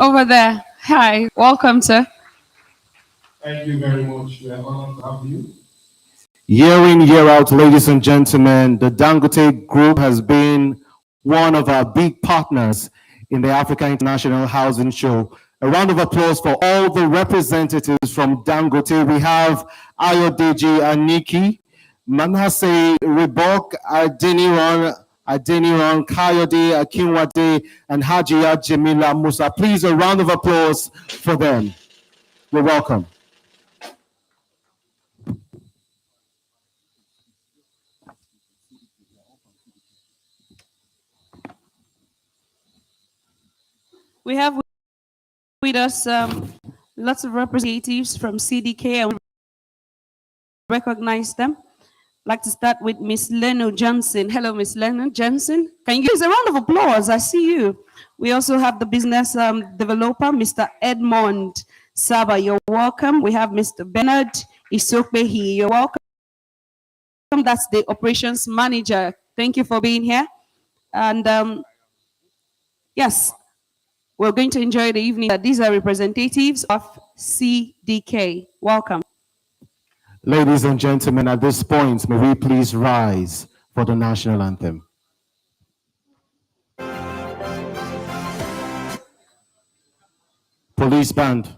over there. Hi, welcome, sir. Thank you very much. We are honored to have you. Year in, year out, ladies and gentlemen, the Dangote Group has been one of our big partners in the Africa International Housing Show. A round of applause for all the representatives from Dangote. We have Ayodeji Aniki, Manasseh Ribok, Adeniran, Kayode Akinwade, and Hajiya Jamila Musa. Please, a round of applause for them. You're welcome. We have with us lots of representatives from CDK, and we recognize them. I'd like to start with Miss Leno Johnson. Hello, Miss Leno Johnson. Can you give us a round of applause? I see you. We also have the business developer, Mr. Edmond Saba. You're welcome. We have Mr. Bernard Isokbehi. You're welcome. That's the operations manager. Thank you for being here. And yes, we're going to enjoy the evening. These are representatives of CDK. Welcome. Ladies and gentlemen, at this point, may we please rise for the national anthem. Police band.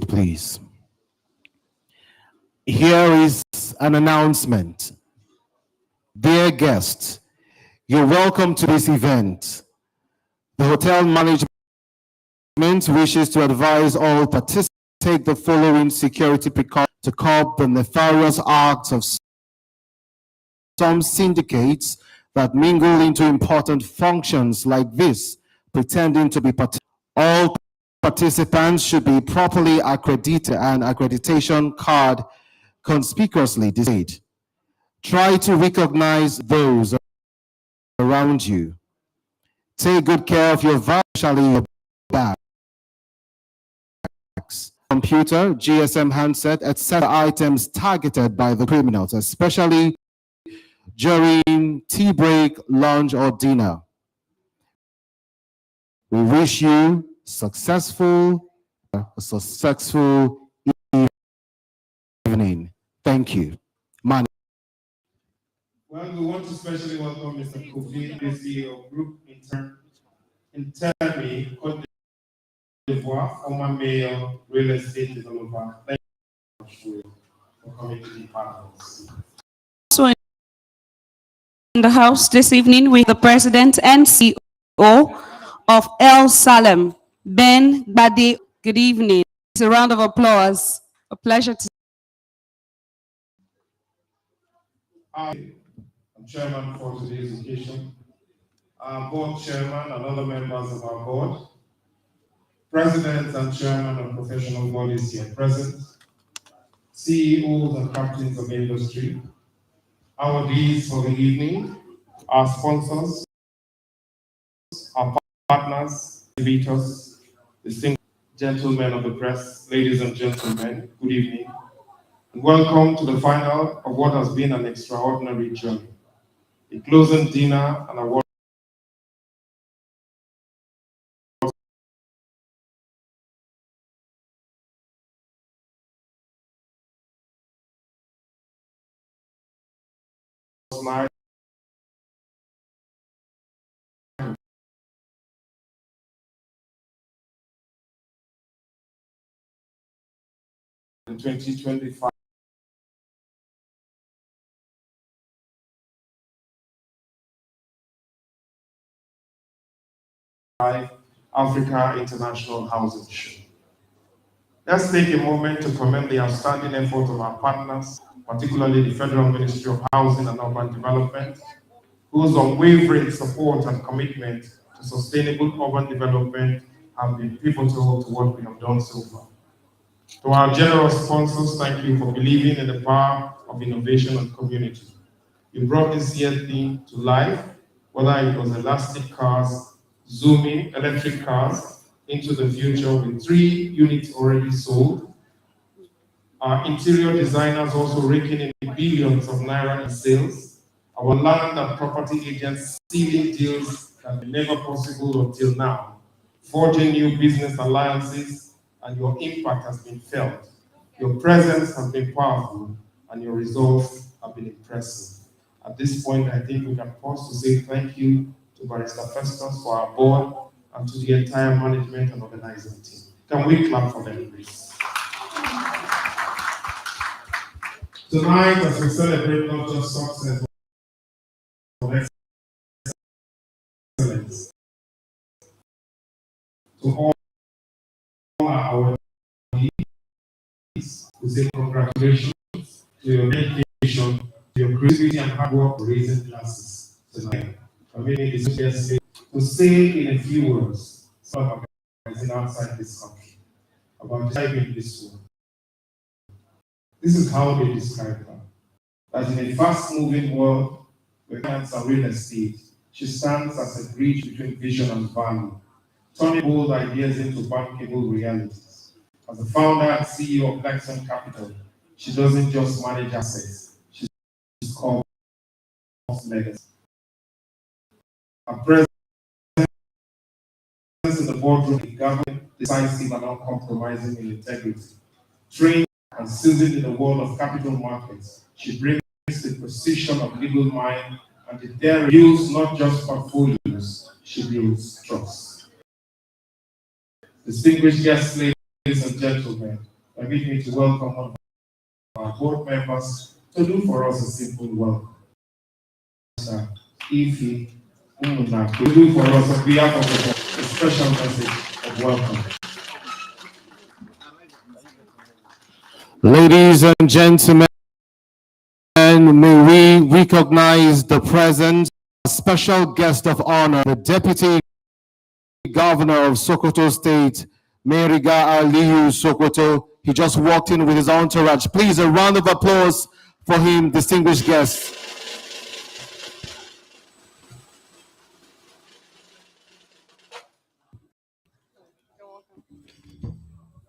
Please. Here is an announcement. Dear guests, you're welcome to this event. The hotel management wishes to advise all participants to take the following security precautions to curb the nefarious acts of some syndicates that mingle into important functions like this, pretending to be all participants should be properly accredited and accreditation card conspicuously displayed. Try to recognize those around you. Take good care of your your bags, computer, GSM handset, etc. items targeted by the criminals, especially during tea break, lunch, or dinner. We wish you a successful evening. Thank you. Man. Well, we want to especially welcome Mr. Kofi, the CEO of Group Intermi, Côte d'Ivoire, former mayor, real estate developer. Thank you for coming to be part of us. So in the house this evening with the president and CEO of El Salem, Ben Badi. Good evening. It's a round of applause. A pleasure to. I'm chairman for today's occasion. Our board chairman and other members of our board, president and chairman of professional bodies here present, CEOs and captains of industry, our Ds for the evening, our sponsors, our partners, invitors, distinguished gentlemen of the press, ladies and gentlemen, good evening, and welcome to the final of what has been an extraordinary journey. A closing dinner and award night. In 2025. Africa International Housing Show. Let's take a moment to commend the outstanding effort of our partners, particularly the Federal Ministry of Housing and Urban Development, whose unwavering support and commitment to sustainable urban development have been pivotal to what we have done so far. To our generous sponsors, thank you for believing in the power of innovation and community. You brought this year theme to life, whether it was elastic cars, zooming electric cars into the future with 3 units already sold. Our interior designers also raking in billions of naira in sales. Our land and property agents sealing deals that were never possible until now, forging new business alliances, and your impact has been felt. Your presence has been powerful, and your results have been impressive. At this point, I think we can pause to say thank you to Barrister Festus for our board and to the entire management and organizing team. Can we clap for them, please? Tonight, as we celebrate not just success, but excellence, to all our leaders, we say congratulations to your dedication, to your creativity and hard work for raising classes tonight. I mean, it's just to say in a few words, some of our guys outside this country about describing this world. This is how they describe her. That in a fast-moving world with finance and real estate, she stands as a bridge between vision and value, turning bold ideas into bankable realities. As the founder and CEO of Blackstone Capital, she doesn't just manage assets, she's called legacy. Her presence in the boardroom is governed, decisive, and uncompromising in integrity. Trained and seasoned in the world of capital markets, she brings the precision of legal mind and the dare builds not just portfolios, she builds trust. Distinguished guests, ladies and gentlemen, permit me to welcome one of our board members to do for us a simple welcome. Ify Umuna, to do for us on behalf of the board a special message of welcome. Ladies and gentlemen, may we recognize the presence of a special guest of honor, the Deputy Governor of Sokoto State, Meriga Aliyu Sokoto. He just walked in with his entourage. Please, a round of applause for him, distinguished guests.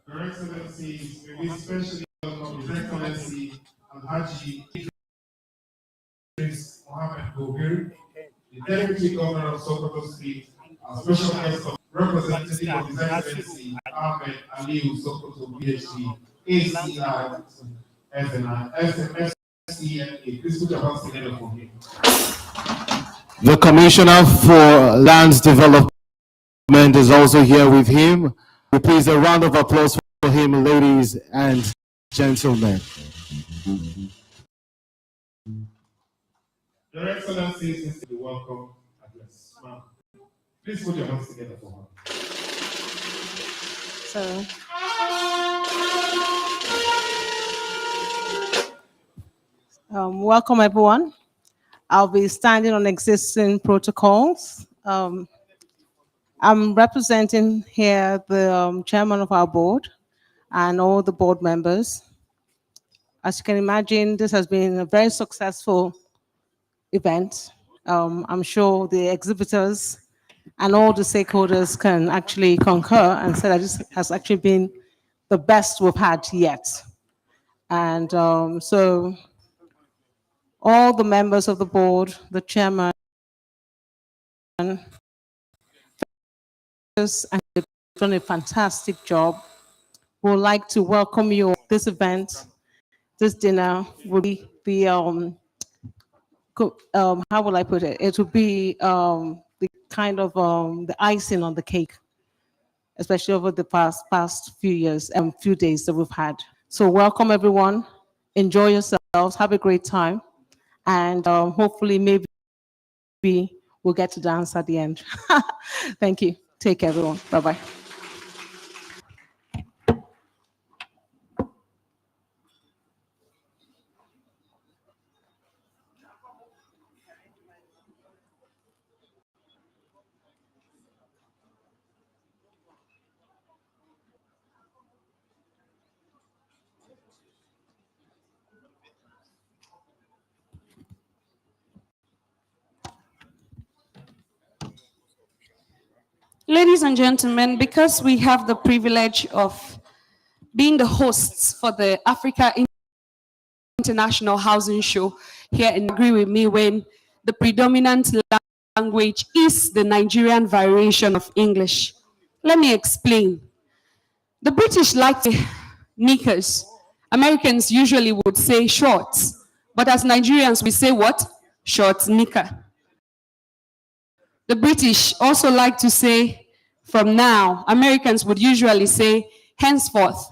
Your Excellencies, may we especially welcome His Excellency Alhaji Idris Mohammed Gobir, the Deputy Governor of Sokoto State, our special guest of representative of His Excellency Ahmed Aliyu Sokoto, PhD, ACI, FMSCNA. Please put your hands together for him. The Commissioner for Lands Development is also here with him. Please, a round of applause for him, ladies and gentlemen. Your Excellencies, this is the welcome address. Ma'am, please put your hands together for her. So, welcome everyone. I'll be standing on existing protocols. I'm representing here the chairman of our board and all the board members. As you can imagine, this has been a very successful event. I'm sure the exhibitors and all the stakeholders can actually concur and say that this has actually been the best we've had yet. And so all the members of the board, the chairman, and they've done a fantastic job. We would like to welcome you. This event, this dinner will be the, how will I put it? It will be the kind of the icing on the cake, especially over the past few years and few days that we've had. So welcome everyone. Enjoy yourselves. Have a great time. And hopefully maybe we'll get to dance at the end. Thank you. Take care, everyone. Bye-bye. Ladies and gentlemen, because we have the privilege of being the hosts for the Africa International Housing Show here, and agree with me when the predominant language is the Nigerian variation of English. Let me explain. The British like to knickers. Americans usually would say shorts, but as Nigerians we say what? Shorts knicker. The British also like to say from now. Americans would usually say henceforth.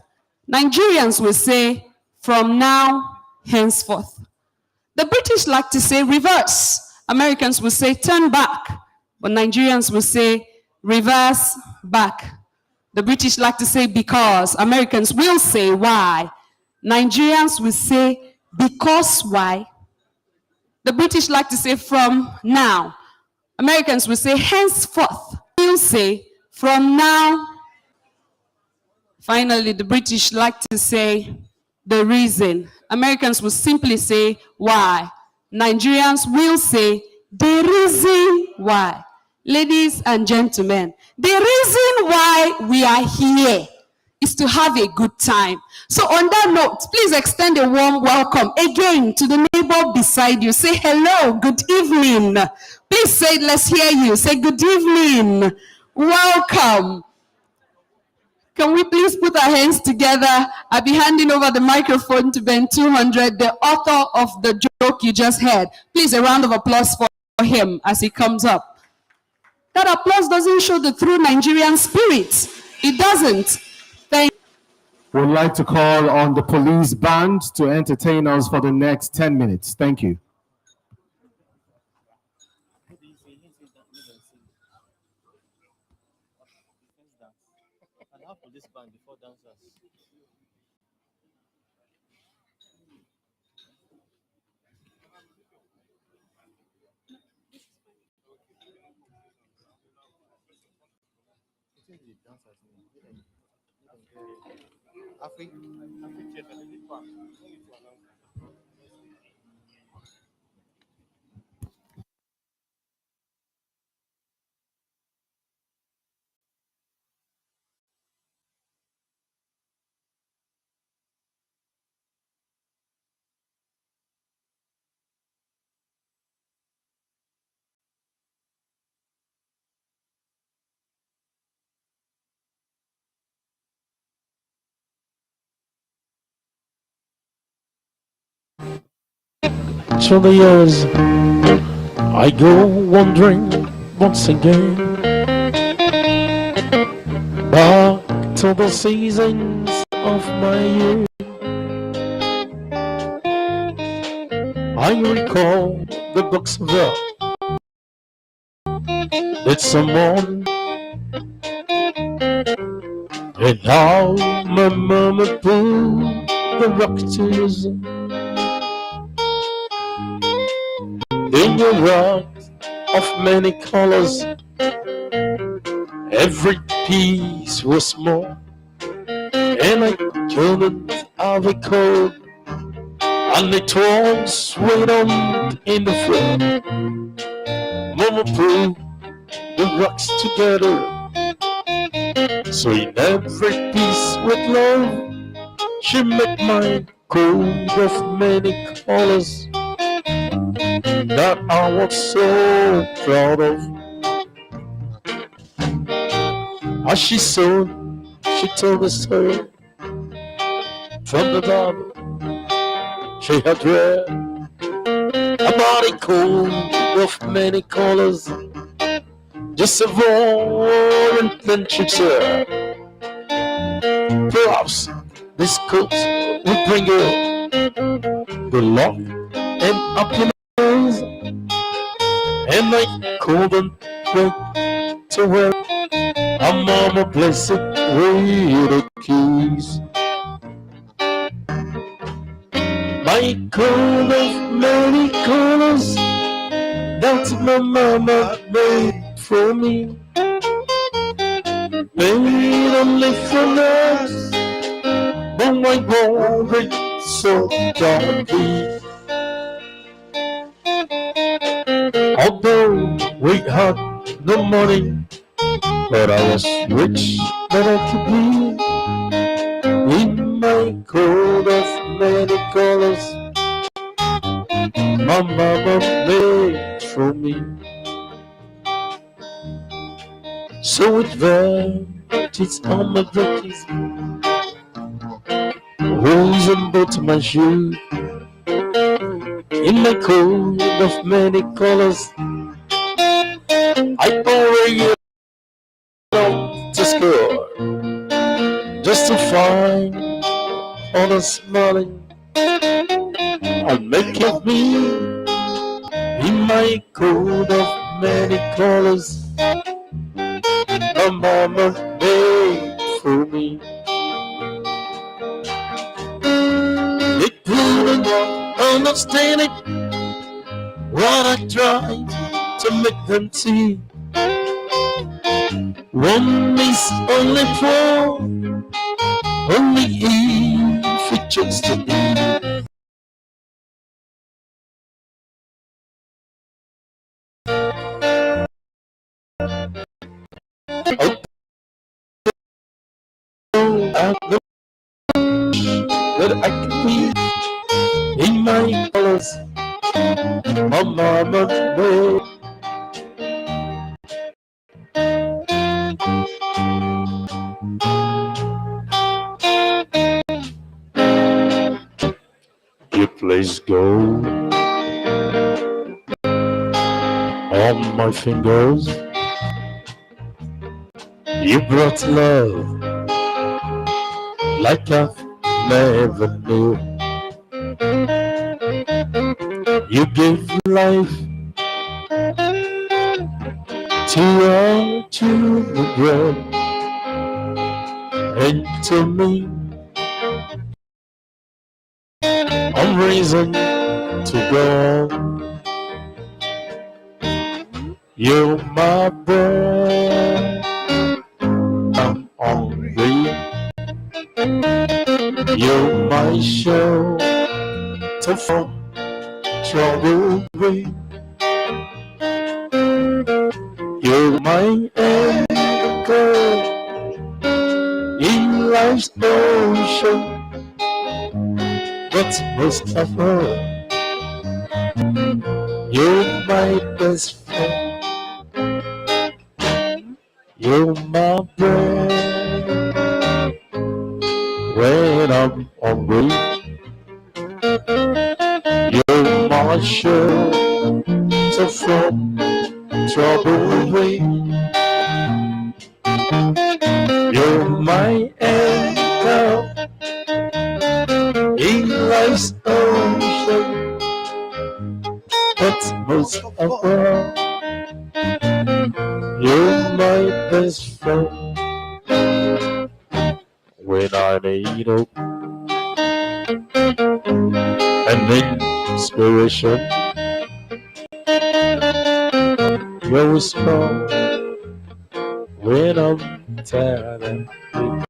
Nigerians will say from now, henceforth. The British like to say reverse. Americans will say turn back, but Nigerians will say reverse back. The British like to say because. Americans will say why. Nigerians will say because why. The British like to say from now. Americans will say henceforth. We'll say from now. Finally, the British like to say the reason. Americans will simply say why. Nigerians will say the reason why. Ladies and gentlemen, the reason why we are here is to have a good time. So on that note, please extend a warm welcome again to the neighbor beside you. Say hello, good evening. Please say, let's hear you. Say good evening. Welcome. Can we please put our hands together? I'll be handing over the microphone to Ben 200, the author of the joke you just heard. Please, a round of applause for him as he comes up. That applause doesn't show the true Nigerian spirit. It doesn't. Thank you. We'd like to call on the police band to entertain us for the next 10 minutes. Thank you. Through the years, I go wandering once again back to the seasons of my youth. I recall the books of love that someone, and how my mama pulled the rock tears in your eyes of many colors. Every piece was small, and I couldn't have a code, and it was wait on in the front. Mama put the rocks together, so in every piece with love, she made my coat of many colors that I was so proud of. As she sewed, she told the story from the Bible she had read about a coat of many colors, just a war and adventure. Perhaps this coat will bring you the luck and happiness, and I couldn't wait to wear I'm on a blessed way to keys. My coat of many colors that my mama made for me. Made only for us, but my bone breaks so darkly. Although we had no money, but I was rich that I could be. In my coat of many colors, my mama made for me. So it vanishes on my dresses, holes in both my shoes. In my coat of many colors, I already out to school just to find others smiling and make of me. In my coat of many colors, my mama made for me. They couldn't understand it when I tried to make them see. One is only four, only if it just to be. Oh, I know that I can be in my colors. My mama made. You place gold on my fingers. You brought love like I've never knew. You gave life to our children and to me. I'm raising to go. You're my bread. I'm hungry. You're my shelter from trouble. You're my anchor in life's ocean, but most of all, you're my best friend. You're my bread when I'm hungry. You're my shelter from trouble away. You're my anchor in life's ocean, but most of all, you're my best friend. When I need hope and inspiration, you're strong when I'm tired and weak.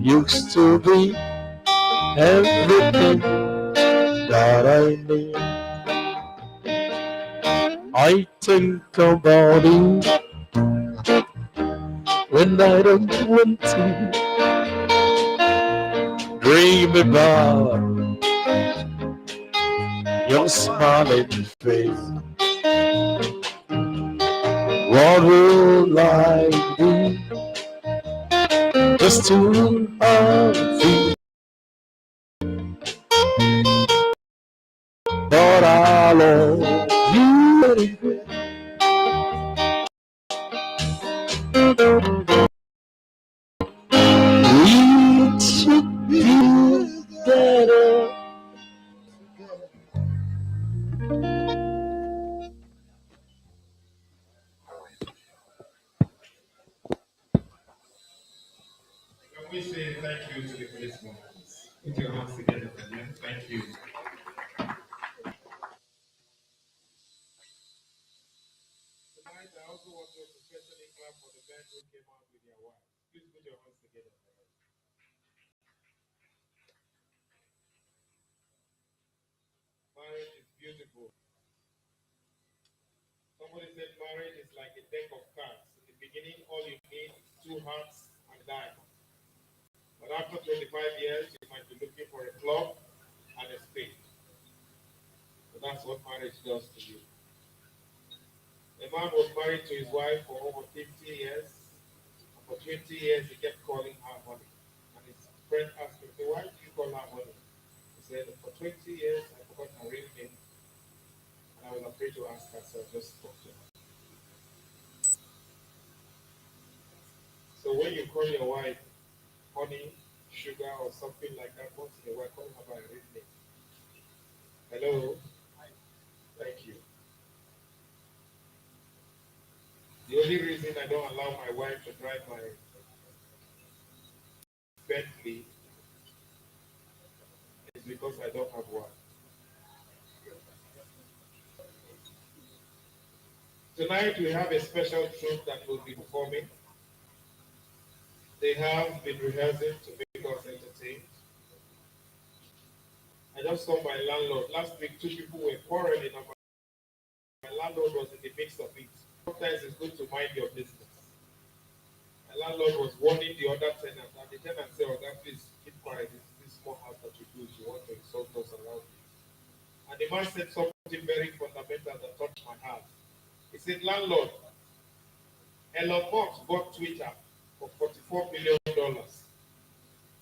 Used to be everything that I need. I think about it when I don't want to. Dream about your smiling face. What will I do just to have you? But I love you anyway. It should be together. Can we say thank you to the policemen? Put your hands together for them. Thank you. Tonight, I also want to especially clap for the men who came out with their wives. Please put your hands together for them. Marriage is beautiful. Somebody said marriage is like a deck of cards. In the beginning, all you need is two hearts and diamonds. But after 25 years, you might be looking for a club and a spade. So that's what marriage does to you. A man was married to his wife for over 50 years. And for 20 years, he kept calling her honey. And his friend asked him, why do you call her honey? He said, for 20 years, I forgot her real name. And I was afraid to ask her, so I just spoke to her. So when you call your wife honey, sugar, or something like that, once in a while, call her by her real name. Hello? Thank you. The only reason I don't allow my wife to drive my Bentley is because I don't have one. Tonight we have a special troupe that will be performing. They have been rehearsing to make us entertained. I just saw my landlord. Last week, two people were quarreling about my landlord was in the midst of it. Sometimes it's good to mind your business. My landlord was warning the other tenant, and the tenant said, oh, that please keep quiet. This small house that you do, you want to insult us around you. And the man said something very fundamental that touched my heart. He said, landlord, Elon Musk bought Twitter for $44 billion.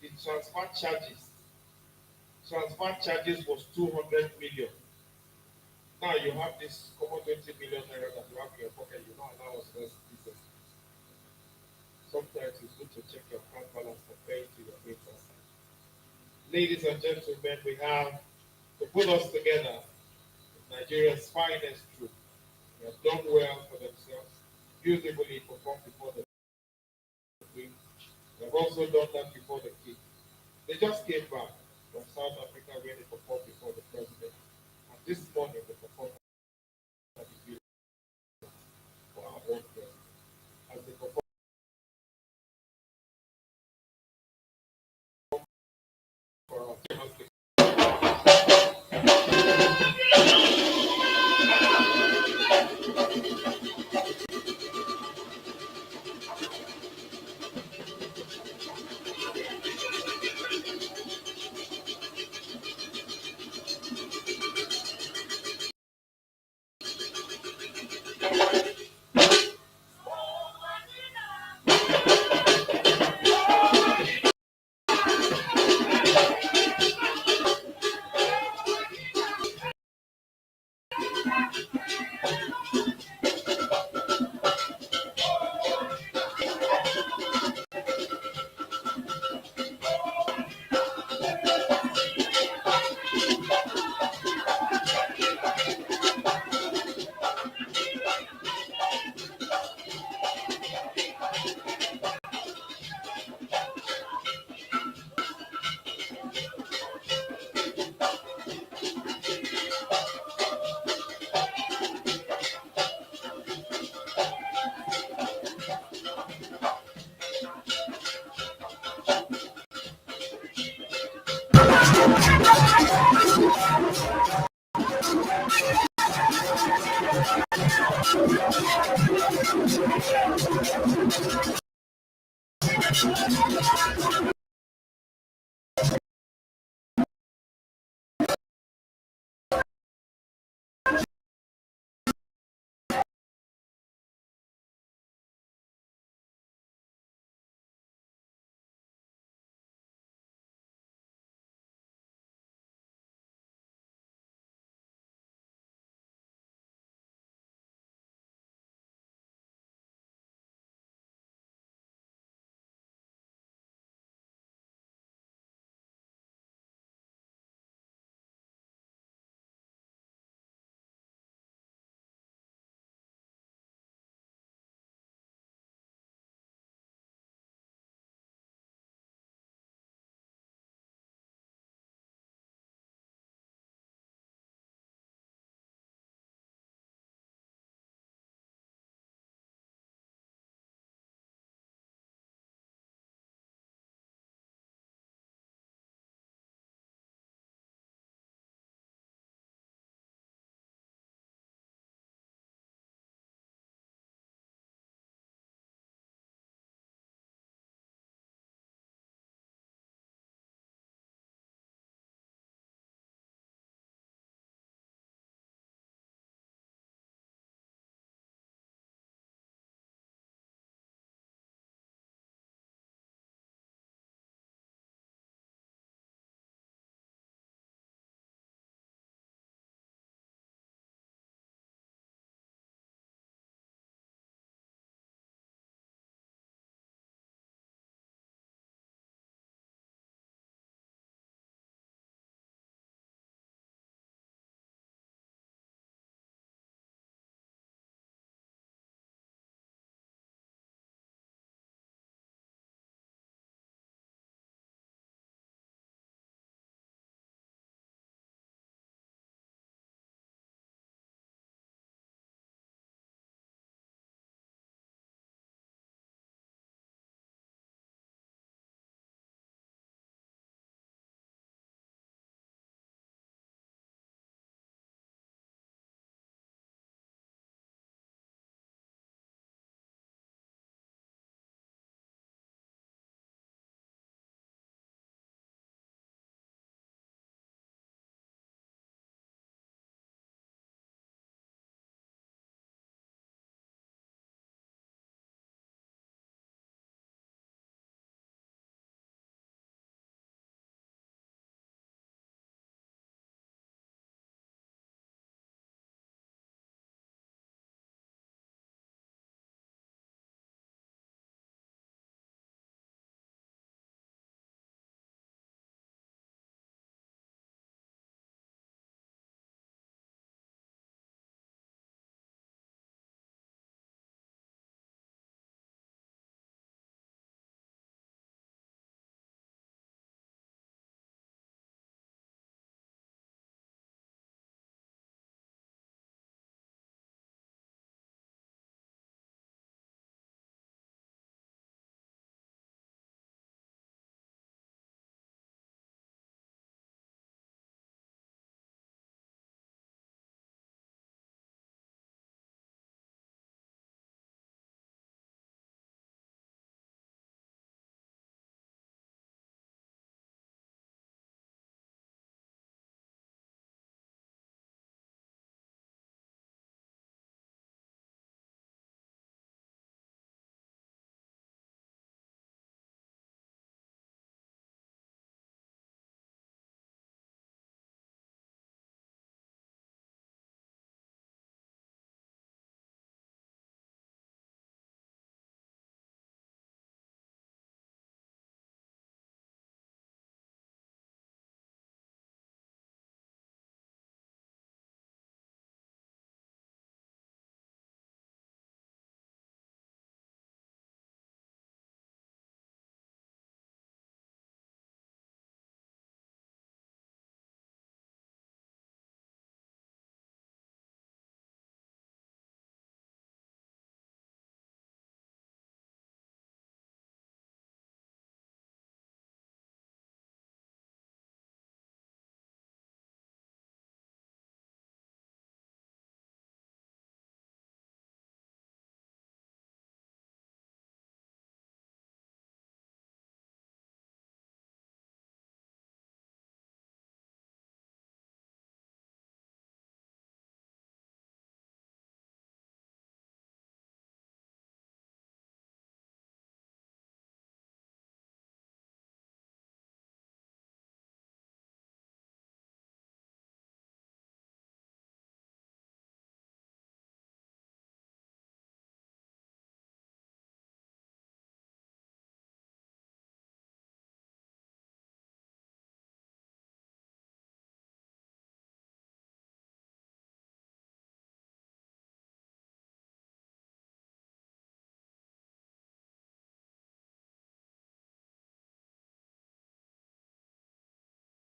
The transfer charges was 200 million. Now you have this common 20 million naira that you have in your pocket, you don't allow us to business. Sometimes it's good to check your account balance compared to your interest. Ladies and gentlemen, we have to put us together Nigeria's finest troupe. They have done well for themselves, beautifully performed before the Queen. They have also done that before the King. They just came back from South Africa where they performed before the President. And this morning they performed at the Village for our own President. As they perform for our famous